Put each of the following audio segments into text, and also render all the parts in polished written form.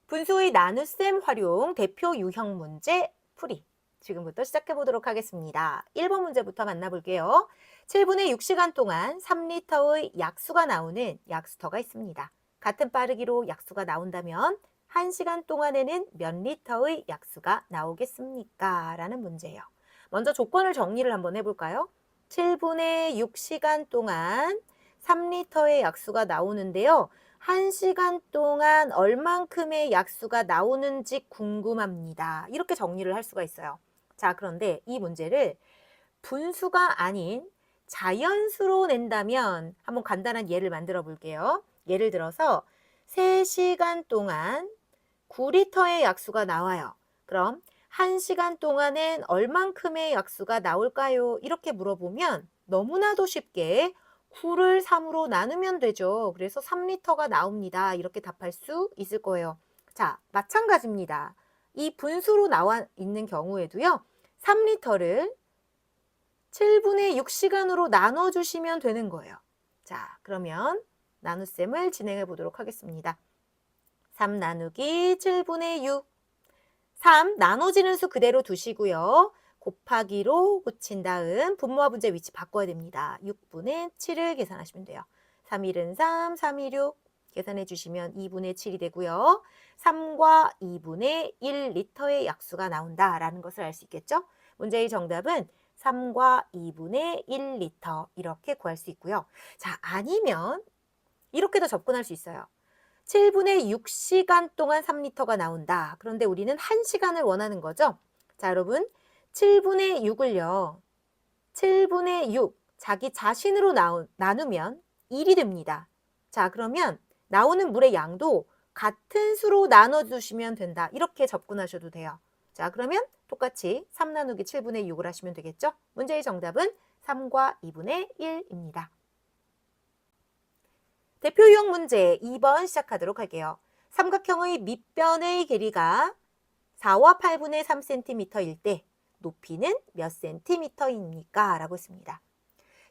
분수의 나눗셈 활용 대표 유형 문제 풀이. 지금부터 시작해 보도록 하겠습니다. 1번 문제부터 만나볼게요. 7분의 6시간 동안 3리터의 약수가 나오는 약수터가 있습니다. 같은 빠르기로 약수가 나온다면 1시간 동안에는 몇 리터의 약수가 나오겠습니까? 라는 문제예요. 먼저 조건을 정리를 한번 해볼까요? 7분의 6시간 동안 3리터의 약수가 나오는데요. 1시간 동안 얼만큼의 약수가 나오는지 궁금합니다. 이렇게 정리를 할 수가 있어요. 자, 그런데 이 문제를 분수가 아닌 자연수로 낸다면 한번 간단한 예를 만들어 볼게요. 예를 들어서 3시간 동안 9리터의 약수가 나와요. 그럼 1시간 동안엔 얼만큼의 약수가 나올까요? 이렇게 물어보면 너무나도 쉽게 9를 3으로 나누면 되죠. 그래서 3리터가 나옵니다. 이렇게 답할 수 있을 거예요. 자, 마찬가지입니다. 이 분수로 나와 있는 경우에도요. 3리터를 7분의 6시간으로 나눠주시면 되는 거예요. 자, 그러면 나눗셈을 진행해 보도록 하겠습니다. 3 나누기 7분의 6. 3 나눠지는 수 그대로 두시고요. 곱하기로 붙인 다음 분모와 분자 위치 바꿔야 됩니다. 6분의 7을 계산하시면 돼요. 3 1은 3, 3 2 6 계산해 주시면 2분의 7이 되고요. 3과 2분의 1리터의 약수가 나온다라는 것을 알 수 있겠죠? 문제의 정답은 3과 2분의 1리터 이렇게 구할 수 있고요. 자, 아니면 이렇게도 접근할 수 있어요. 7분의 6시간 동안 3리터가 나온다. 그런데 우리는 1시간을 원하는 거죠. 자, 여러분 7분의 6을요. 7분의 6 자기 자신으로 나누면 1이 됩니다. 자, 그러면 나오는 물의 양도 같은 수로 나눠주시면 된다. 이렇게 접근하셔도 돼요. 자, 그러면 똑같이 3 나누기 7분의 6을 하시면 되겠죠. 문제의 정답은 3과 2분의 1입니다. 대표 유형 문제 2번 시작하도록 할게요. 삼각형의 밑변의 길이가 4와 8분의 3cm일 때 높이는 몇 cm입니까? 라고 했습니다.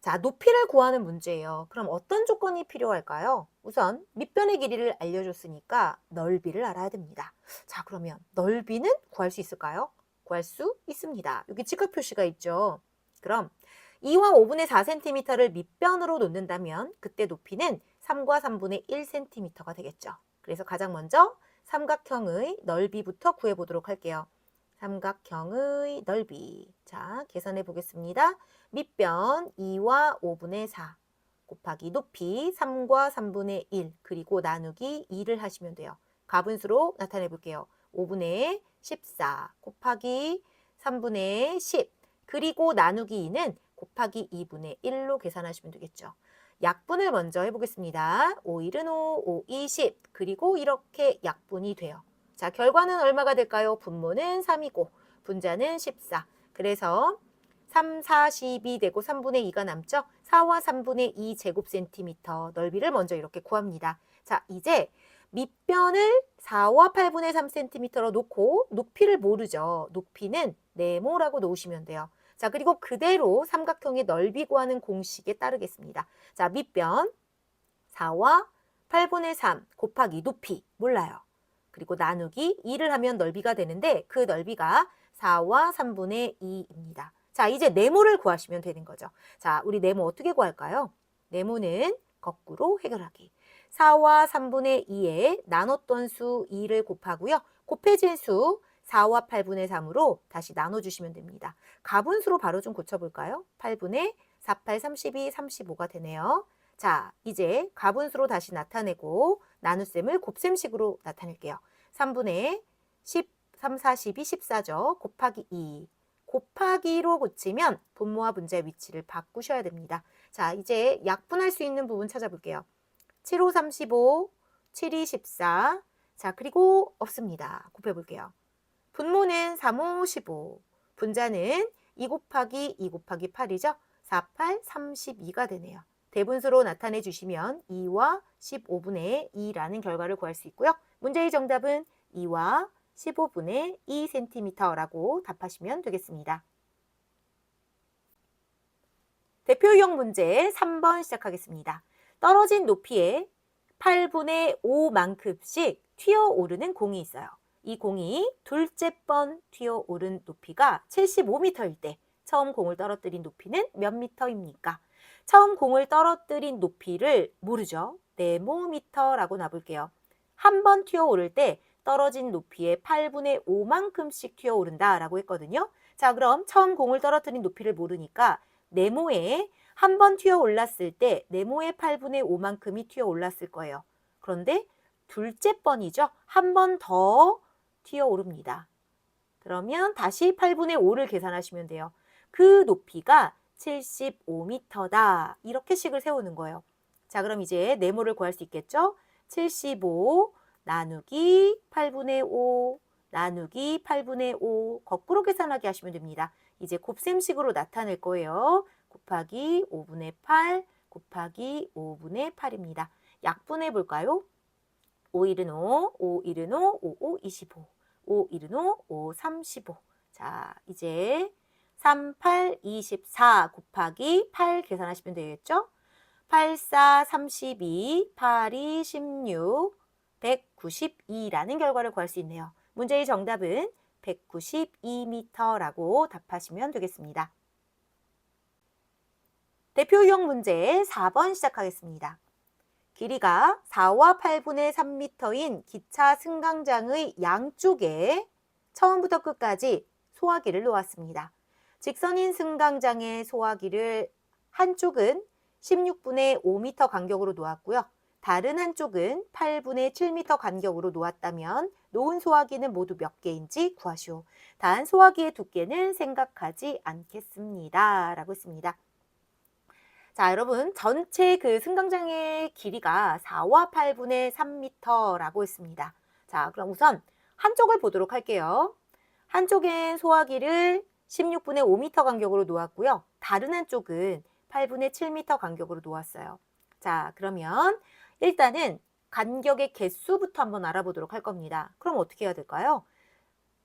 자, 높이를 구하는 문제예요. 그럼 어떤 조건이 필요할까요? 우선 밑변의 길이를 알려줬으니까 넓이를 알아야 됩니다. 자, 그러면 넓이는 구할 수 있을까요? 구할 수 있습니다. 여기 직각 표시가 있죠. 그럼 2와 5분의 4cm를 밑변으로 놓는다면 그때 높이는 3과 3분의 1cm가 되겠죠. 그래서 가장 먼저 삼각형의 넓이부터 구해보도록 할게요. 삼각형의 넓이. 자, 계산해 보겠습니다. 밑변 2와 5분의 4 곱하기 높이 3과 3분의 1 그리고 나누기 2를 하시면 돼요. 가분수로 나타내 볼게요. 5분의 14 곱하기 3분의 10 그리고 나누기 2는 곱하기 2분의 1로 계산하시면 되겠죠. 약분을 먼저 해보겠습니다. 5, 1은 5, 5, 20 그리고 이렇게 약분이 돼요. 자, 결과는 얼마가 될까요? 분모는 3이고 분자는 14. 그래서 3, 4, 12 되고 3분의 2가 남죠? 4와 3분의 2 제곱센티미터 넓이를 먼저 이렇게 구합니다. 자, 이제 밑변을 4와 8분의 3cm로 놓고 높이를 모르죠. 높이는 네모라고 놓으시면 돼요. 자, 그리고 그대로 삼각형의 넓이 구하는 공식에 따르겠습니다. 자, 밑변 4와 8분의 3 곱하기 높이 몰라요. 그리고 나누기 2를 하면 넓이가 되는데 그 넓이가 4와 3분의 2입니다. 자, 이제 네모를 구하시면 되는 거죠. 자, 우리 네모 어떻게 구할까요? 네모는 거꾸로 해결하기. 4와 3분의 2에 나눴던 수 2를 곱하고요. 곱해진 수 4와 8분의 3으로 다시 나눠주시면 됩니다. 가분수로 바로 좀 고쳐볼까요? 8분의 4, 8, 32, 35가 되네요. 자, 이제 가분수로 다시 나타내고 나눗셈을 곱셈식으로 나타낼게요. 3분의 10, 3, 4, 12, 14죠. 곱하기 2. 곱하기로 고치면 분모와 분자의 위치를 바꾸셔야 됩니다. 자, 이제 약분할 수 있는 부분 찾아볼게요. 7, 5, 35, 7, 2, 14. 자, 그리고 없습니다. 곱해볼게요. 분모는 3, 5, 15. 분자는 2 곱하기 2 곱하기 8이죠. 4, 8, 32가 되네요. 대분수로 나타내 주시면 2와 15분의 2라는 결과를 구할 수 있고요. 문제의 정답은 2와 15분의 2cm라고 답하시면 되겠습니다. 대표 유형 문제 3번 시작하겠습니다. 떨어진 높이에 8분의 5만큼씩 튀어오르는 공이 있어요. 이 공이 둘째 번 튀어오른 높이가 75m일 때 처음 공을 떨어뜨린 높이는 몇 미터입니까? 처음 공을 떨어뜨린 높이를 모르죠. 네모미터라고 놔볼게요. 한 번 튀어오를 때 떨어진 높이의 8분의 5만큼씩 튀어오른다 라고 했거든요. 자, 그럼 처음 공을 떨어뜨린 높이를 모르니까 네모에 한 번 튀어올랐을 때 네모의 8분의 5만큼이 튀어올랐을 거예요. 그런데 둘째 번이죠. 한 번 더 튀어오릅니다. 그러면 다시 8분의 5를 계산하시면 돼요. 그 높이가 75m다. 이렇게 식을 세우는 거예요. 자, 그럼 이제 네모를 구할 수 있겠죠? 75 나누기 8분의 5 나누기 8분의 5 거꾸로 계산하게 하시면 됩니다. 이제 곱셈식으로 나타낼 거예요. 곱하기 5분의 8 곱하기 5분의 8입니다. 약분해 볼까요? 5, 1은 5, 5, 1은 5, 5, 5, 25. 5, 1은 5, 5, 35. 자, 이제 3, 8, 24 곱하기 8 계산하시면 되겠죠? 8, 4, 32, 8, 2, 16, 192라는 결과를 구할 수 있네요. 문제의 정답은 192m라고 답하시면 되겠습니다. 대표 유형 문제 4번 시작하겠습니다. 길이가 4와 8분의 3m인 기차 승강장의 양쪽에 처음부터 끝까지 소화기를 놓았습니다. 직선인 승강장의 소화기를 한쪽은 16분의 5m 간격으로 놓았고요. 다른 한쪽은 8분의 7m 간격으로 놓았다면 놓은 소화기는 모두 몇 개인지 구하시오. 단 소화기의 두께는 생각하지 않겠습니다. 라고 했습니다. 자, 여러분 전체 그 승강장의 길이가 4와 8분의 3m라고 했습니다. 자, 그럼 우선 한쪽을 보도록 할게요. 한쪽엔 소화기를 16분의 5m 간격으로 놓았고요. 다른 한쪽은 8분의 7m 간격으로 놓았어요. 자, 그러면 일단은 간격의 개수부터 한번 알아보도록 할 겁니다. 그럼 어떻게 해야 될까요?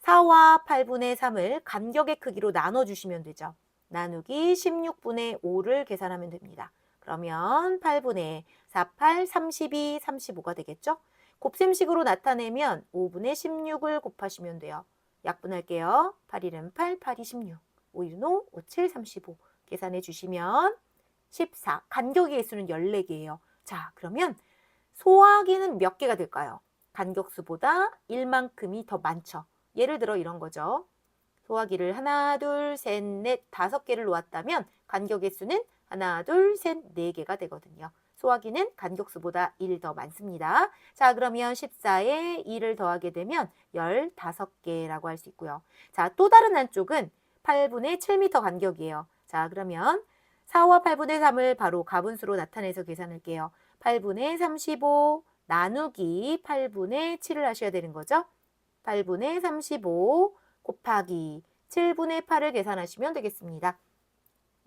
4와 8분의 3을 간격의 크기로 나눠주시면 되죠. 나누기 16분의 5를 계산하면 됩니다. 그러면 8분의 4, 8, 32, 35가 되겠죠? 곱셈식으로 나타내면 5분의 16을 곱하시면 돼요. 약분할게요. 8, 1은 8, 8, 2, 16, 5, 1은 5, 5, 7, 35 계산해 주시면 14, 간격의 개수는 14개예요. 자, 그러면 소화기는 몇 개가 될까요? 간격수보다 1만큼이 더 많죠. 예를 들어 이런 거죠. 소화기를 하나, 둘, 셋, 넷, 5개를 놓았다면 간격의 수는 하나, 둘, 셋, 4개가 되거든요. 소화기는 간격수보다 1 더 많습니다. 자, 그러면 14에 2를 더하게 되면 15개라고 할 수 있고요. 자, 또 다른 한쪽은 8분의 7m 간격이에요. 자, 그러면 4와 8분의 3을 바로 가분수로 나타내서 계산할게요. 8분의 35 나누기 8분의 7을 하셔야 되는 거죠. 8분의 35 곱하기 7분의 8을 계산하시면 되겠습니다.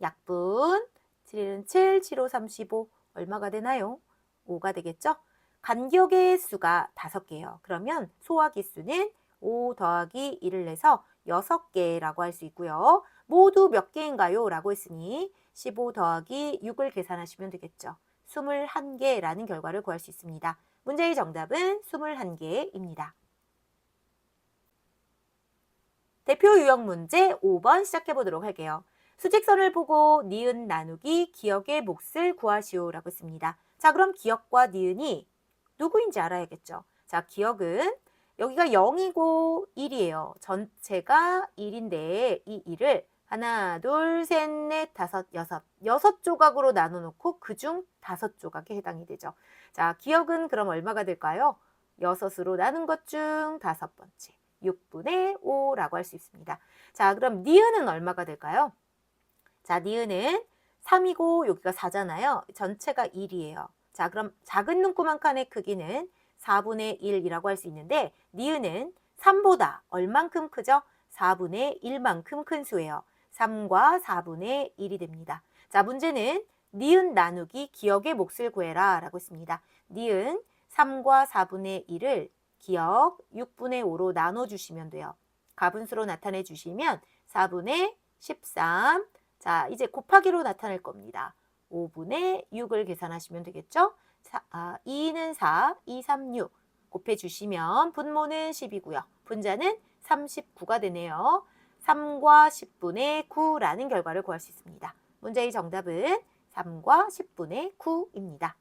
약분 7은 7, 7호 35 얼마가 되나요? 5가 되겠죠? 간격의 수가 5개예요. 그러면 소화기 수는 5 더하기 1을 내서 6개라고 할 수 있고요. 모두 몇 개인가요? 라고 했으니 15 더하기 6을 계산하시면 되겠죠. 21개라는 결과를 구할 수 있습니다. 문제의 정답은 21개입니다. 대표 유형 문제 5번 시작해 보도록 할게요. 수직선을 보고 니은 나누기 기역의 몫을 구하시오 라고 했습니다. 자, 그럼 기역과 니은이 누구인지 알아야겠죠. 자, 기역은 여기가 0이고 1이에요. 전체가 1인데 이 1을 하나, 둘, 셋, 넷, 다섯, 여섯 조각으로 나눠 놓고 그중 5조각에 해당이 되죠. 자, 기역은 그럼 얼마가 될까요? 6으로 나눈 것 중 5번째. 6분의 5라고 할 수 있습니다. 자, 그럼 니은은 얼마가 될까요? 자, 니은은 3이고 여기가 4잖아요. 전체가 1이에요. 자, 그럼 작은 눈꼬만 칸의 크기는 4분의 1이라고 할 수 있는데 니은은 3보다 얼만큼 크죠? 4분의 1만큼 큰 수예요. 3과 4분의 1이 됩니다. 자, 문제는 니은 나누기 기역의 몫을 구해라 라고 했습니다. 니은 3과 4분의 1을 기역 6분의 5로 나눠주시면 돼요. 가분수로 나타내 주시면 4분의 13. 자, 이제 곱하기로 나타낼 겁니다. 5분의 6을 계산하시면 되겠죠? 2는 4, 2, 3, 6. 곱해주시면 분모는 10이고요. 분자는 39가 되네요. 3과 10분의 9라는 결과를 구할 수 있습니다. 문제의 정답은 3과 10분의 9입니다.